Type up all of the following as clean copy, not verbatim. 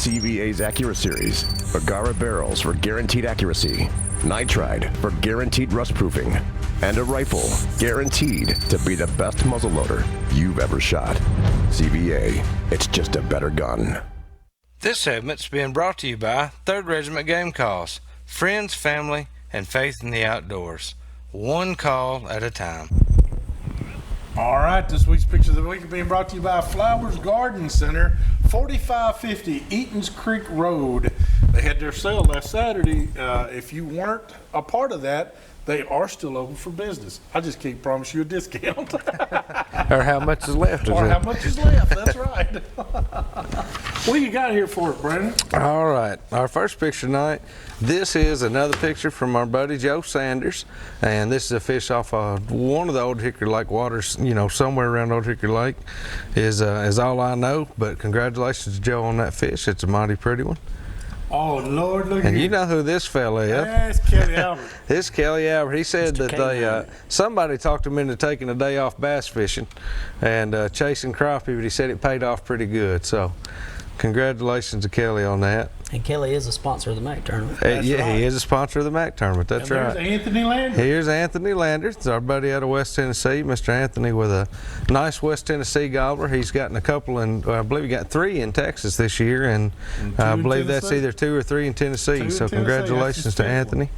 CVA's Accura Series, Agara barrels for guaranteed accuracy, nitride for guaranteed rust proofing, and a rifle guaranteed to be the best muzzleloader you've ever shot. CVA, it's just a better gun. This segment's being brought to you by 3rd Regiment Game Calls. Friends, family, and faith in the outdoors. One call at a time. All right, this week's Picture of the Week is being brought to you by Flowers Garden Center, 4550 Eatons Creek Road. They had their sale last Saturday. If you weren't a part of that, they are still open for business. I just can't promise you a discount. Or how much is left. Or how much is left, that's right. What do you got here for us, Brandon? All right, our first picture tonight. This is another picture from our buddy Joe Sanders, and this is a fish off one of the Old Hickory Lake waters, you know, somewhere around Old Hickory Lake is all I know, but congratulations to Joe on that fish. It's a mighty pretty one. Oh, Lord, look at And you know who this fella is. That's Kelly Albert. This Kelly Albert. He said Mr. that somebody talked him into taking a day off bass fishing and chasing crappie, but he said it paid off pretty good. So congratulations to Kelly on that. And Kelly is a sponsor of the MAC tournament. Yeah, right. He is a sponsor of the MAC tournament. That's and right. There's Anthony Lander. Here's Anthony Lander. It's our buddy out of West Tennessee, Mr. Anthony, with a nice West Tennessee gobbler. He's gotten a couple I believe he got 3 in Texas this year, and I believe that's either 2 or 3 in Tennessee. So congratulations to Anthony.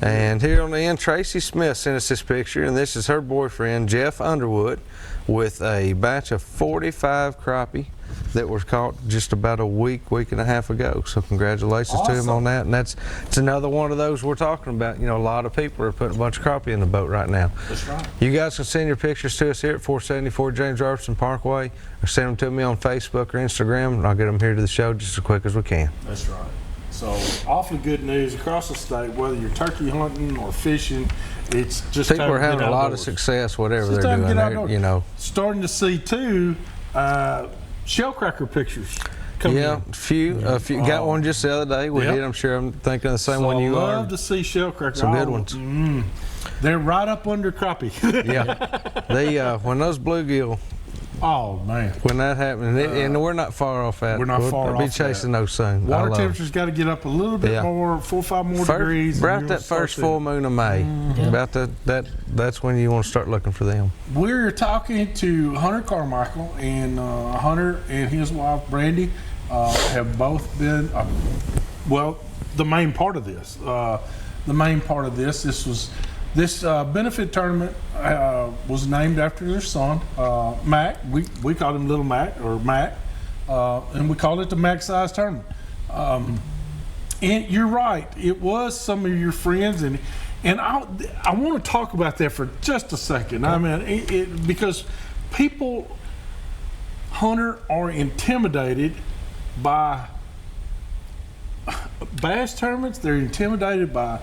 And here on the end, Tracy Smith sent us this picture, and this is her boyfriend, Jeff Underwood, with a batch of 45 crappie that was caught just about a week and a half ago. So congratulations to him on that. And it's another one of those we're talking about. You know, a lot of people are putting a bunch of crappie in the boat right now. That's right. You guys can send your pictures to us here at 474 James Robertson Parkway, or send them to me on Facebook or Instagram, and I'll get them here to the show just as quick as we can. That's right. So awfully good news across the state, whether you're turkey hunting or fishing. It's just people are having a lot of success, whatever they're doing. You know, starting to see too shellcracker pictures. Yeah, a few. Got one just the other day. We did. I'm sure I'm thinking of the same one you are. I love to see shellcracker. Some good ones. They're right up under crappie. Yeah, they when those bluegill. Oh man! When that happened, and we're not far off that. We're not far off. We'll be chasing those soon. Water temperature's got to get up a little bit more, 4 or 5 more degrees. About that first full moon of May. About that's when you want to start looking for them. We're talking to Hunter Carmichael, and Hunter and his wife Brandy have both been the main part of this. This benefit tournament was named after their son, Mac. We called him Little Mac, or Mac, and we called it the Mac Size Tournament. And you're right, it was some of your friends, and I want to talk about that for just a second. I mean, because people, Hunter, are intimidated by bass tournaments. They're intimidated by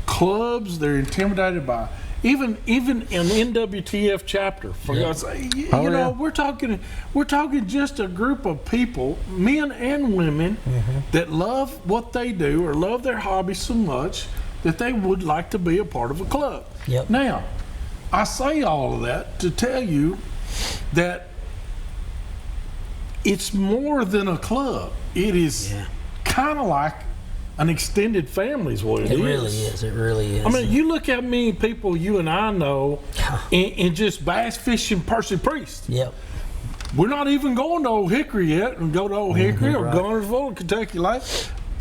clubs. They're intimidated by even an NWTF chapter. For God's sake, you know, we're talking just a group of people, men and women, that love what they do or love their hobby so much that they would like to be a part of a club. Now, I say all of that to tell you that it's more than a club. It is kind of like an extended family is what it is. It really is. It really is. I mean, you look at how many people you and I know in just bass fishing Percy Priest. Yep. We're not even going to Old Hickory yet, and go to Old Hickory or Gunnersville, Kentucky Lake.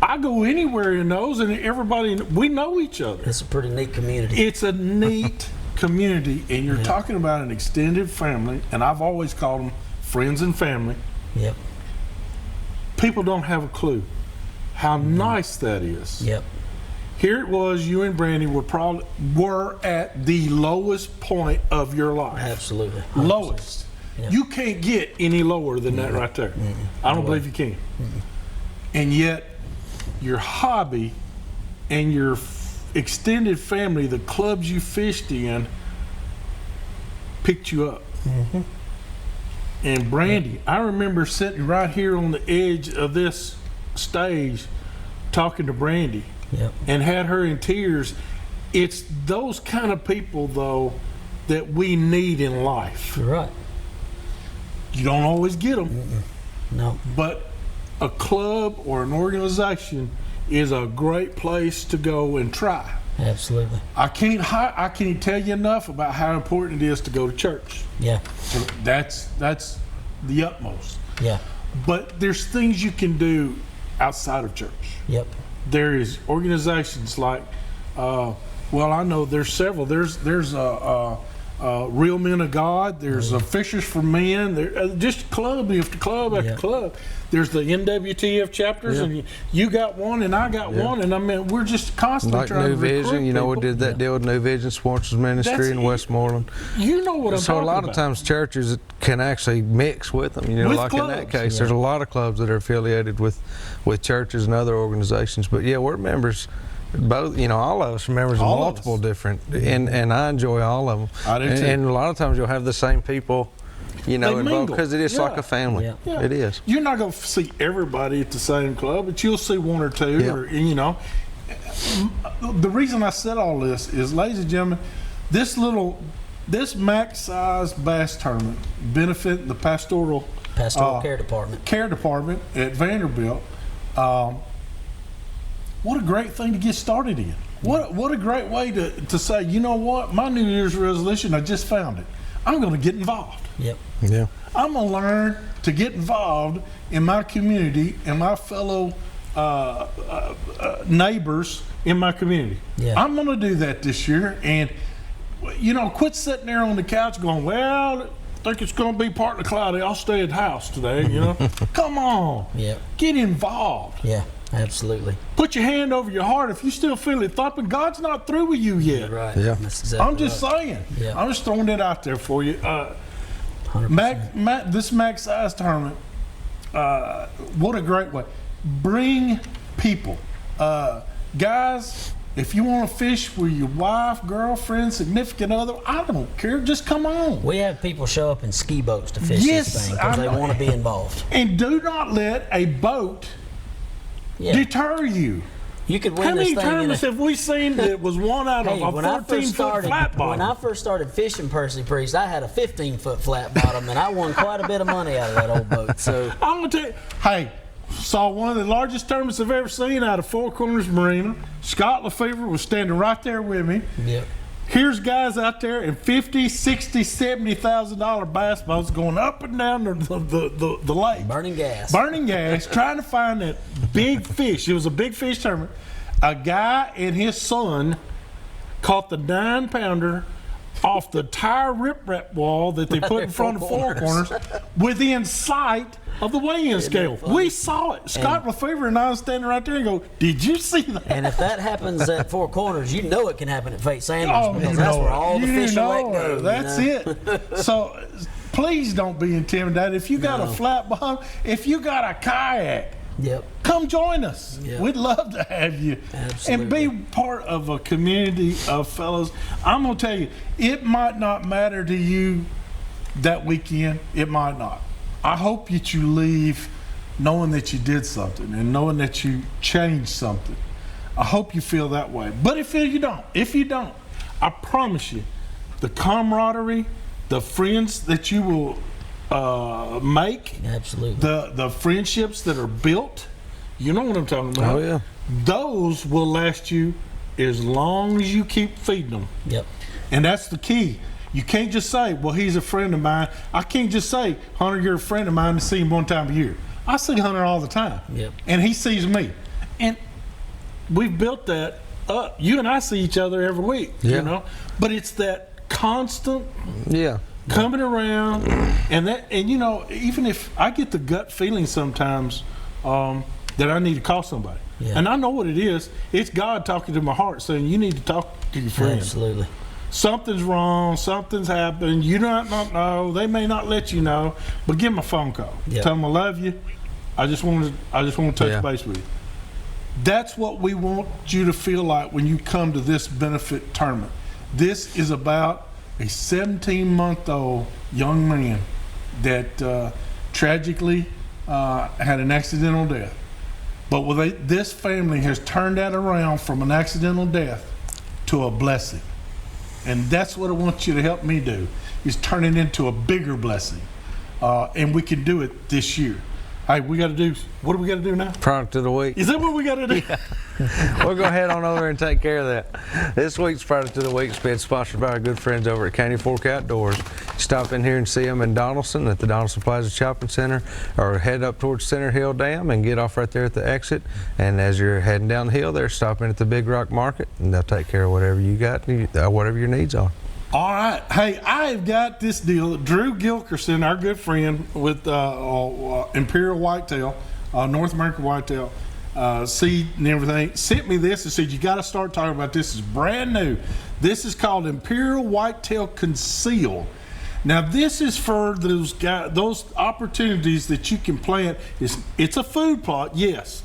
I go anywhere in those, and everybody, we know each other. It's a pretty neat community. It's a neat community, and you're talking about an extended family, and I've always called them friends and family. Yep. People don't have a clue how nice that is. Yep. Here it was, you and Brandy were at the lowest point of your life. Absolutely. 100%. Lowest. Yep. You can't get any lower than that right there. I don't believe you can. And yet, your hobby and your extended family, the clubs you fished in, picked you up. And Brandy, I remember sitting right here on the edge of this stage talking to Brandy and had her in tears. It's those kind of people, though, that we need in life. You're right. You don't always get them. No. But a club or an organization is a great place to go and try. Absolutely. I can't tell you enough about how important it is to go to church. Yeah. So that's the utmost. Yeah. But there's things you can do outside of church. Yep. There is organizations like, well, I know there's several. There's Real Men of God. There's Fishers for Men. There, just club after club after club. There's the NWTF chapters, and you got one, and I got one, and I mean, we're just constantly Like trying New to recruit Vision, you know, we people. did that deal with New Vision Sports Ministry That's in it. Westmoreland. You know what I'm So a talking lot about. of times churches can actually mix with them. You know, With like in clubs. that case, there's a lot of clubs that are affiliated with churches and other organizations. But yeah, we're members. Both, you know, all of us are members of All of multiple us. different, and I enjoy all of them. I do too. And a lot of times you'll have the same people, you know, They involved mingle. because it is Yeah. like a family. Yeah. Yeah. It is. You're not going to see everybody at the same club, but you'll see one or two. Yeah. Or, you know, the reason I said all this is, ladies and gentlemen, this max-sized bass tournament benefiting the pastoral care department. care department at Vanderbilt. What a great thing to get started in. What a great way to say, you know what, my New Year's resolution, I just found it. I'm going to get involved. Yep. Yeah. I'm going to learn to get involved in my community and my fellow neighbors in my community. Yeah. I'm going to do that this year. And, you know, quit sitting there on the couch going, well, I think it's going to be partly cloudy. I'll stay at the house today, you know. Come on. Yep. Get involved. Yeah. Absolutely. Put your hand over your heart if you still feel it thumping. God's not through with you yet. Right. Yeah. That's exactly I'm just right. saying. Yeah. I'm just throwing that out there for you. 100%. This max size tournament, what a great way. Bring people. Guys, if you want to fish with your wife, girlfriend, significant other, I don't care. Just come on. We have people show up in ski boats to fish Yes, this thing because I they know. want to be involved. And do not let a boat Yeah. deter you. You could How win this many thing in tournaments a, have we seen that was one out Hey, of a when I first 14-foot flat when I bottom? first started fishing Percy Priest, I had a 15-foot flat bottom, and I won quite a bit of money out of that old boat. So I'm gonna tell you, hey, saw one of the largest tournaments I've ever seen out of Four Corners Marina. Scott Lefevre was standing right there with me. yeah, Here's guys out there in $50,000, $60,000, $70,000 bass boats going up and down the lake. burning gas. Burning gas, trying to find that big fish. It was a big fish tournament. A guy and his son caught the 9-pounder off the tire riprap wall that they put in front of Four Corners within sight of the weigh-in scale. We saw it. Scott Lefevre and I was standing right there and go, did you see that? And if that happens at Four Corners, you know it can happen at Fate Sanders Oh, because you that's know where it. all the You fish will know let go. it. That's it. So please don't be intimidated. If you got a flat bottom, if you got a kayak, Yep. come join us. Yeah. We'd love to have you. Absolutely. And be part of a community of fellows. I'm going to tell you, it might not matter to you that weekend. It might not. I hope that you leave knowing that you did something and knowing that you changed something. I hope you feel that way. But if you don't, I promise you, the camaraderie, the friends that you will make, Absolutely. the friendships that are built, you know what I'm talking about. Oh, yeah. Those will last you as long as you keep feeding them. Yep. And that's the key. You can't just say, well, he's a friend of mine. I can't just say, Hunter, you're a friend of mine, and see him one time a year. I see Hunter all the time. Yep. And he sees me. And we've built that up. You and I see each other every week, Yeah. you know. But it's that constant Yeah. coming around, and you know, even if I get the gut feeling sometimes that I need to call somebody, Yeah. and I know what it is. It's God talking to my heart, saying you need to talk to your friend. Absolutely. Something's wrong. Something's happened. You don't not know. They may not let you know, but give them a phone call. Yeah. Tell them I love you. I just want to touch Yeah. base with you. That's what we want you to feel like when you come to this benefit tournament. This is about a 17-month-old young man that tragically had an accidental death. But this family has turned that around from an accidental death to a blessing. And that's what I want you to help me do, is turn it into a bigger blessing. And we can do it this year. Hey, we got to do, what do we got to do now? Product of the week. Is that what we got to do? We'll go ahead on over and take care of that. This week's Product of the Week has been sponsored by our good friends over at Candy Fork Outdoors. Stop in here and see them in Donaldson at the Donaldson Plaza Shopping Center, or head up towards Center Hill Dam and get off right there at the exit. And as you're heading down the hill there, stop in at the Big Rock Market, and they'll take care of whatever you got, whatever your needs are. All right. Hey, I've got this deal. Drew Gilkerson, our good friend with Imperial Whitetail, North American Whitetail seed and everything, sent me this and said, you got to start talking about this. It's brand new. This is called Imperial Whitetail Conceal. Now, this is for those opportunities that you can plant. It's a food plot, yes,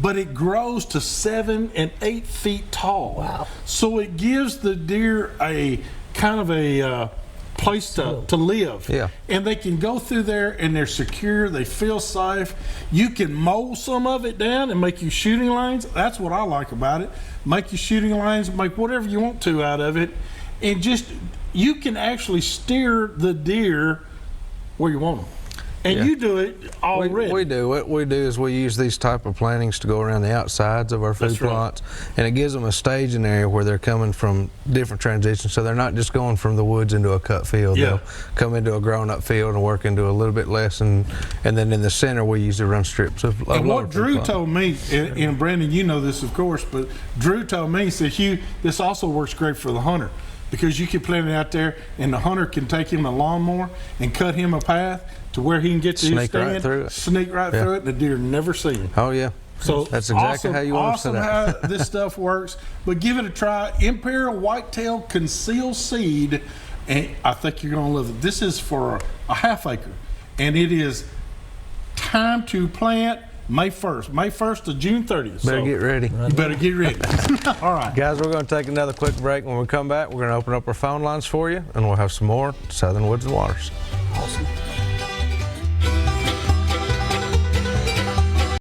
but it grows to 7 and 8 feet tall. Wow. So it gives the deer a kind of a place to live. Yeah. And they can go through there and they're secure, they feel safe. You can mow some of it down and make you shooting lanes. That's what I like about it. Make you shooting lanes, make whatever you want to out of it. And just, you can actually steer the deer where you want them. And you do it already. We do. What we do is we use these type of plantings to go around the outsides of our food plots, and it gives them a staging area where they're coming from different transitions. So they're not just going from the woods into a cut field. Yeah. They'll come into a grown-up field and work into a little bit less, and then in the center we usually run strips of And lower what food Drew plot. told me, and Brandon, you know this of course, but Drew told me, he said, Hugh, this also works great for the hunter, because you can plant it out there and the hunter can take him a lawnmower and cut him a path to where he can get to his stand, sneak right through it, and the deer never see him. Oh yeah. So that's exactly how you want to set how this stuff works. But give it a try. Imperial Whitetail Conceal Seed, and I think you're going to love it. This is for a half acre, and it is time to plant May 1st to June 30th. Better get ready. You better get ready. All right. Guys, we're going to take another quick break. When we come back, we're going to open up our phone lines for you, and we'll have some more Southern Woods and Waters. Awesome.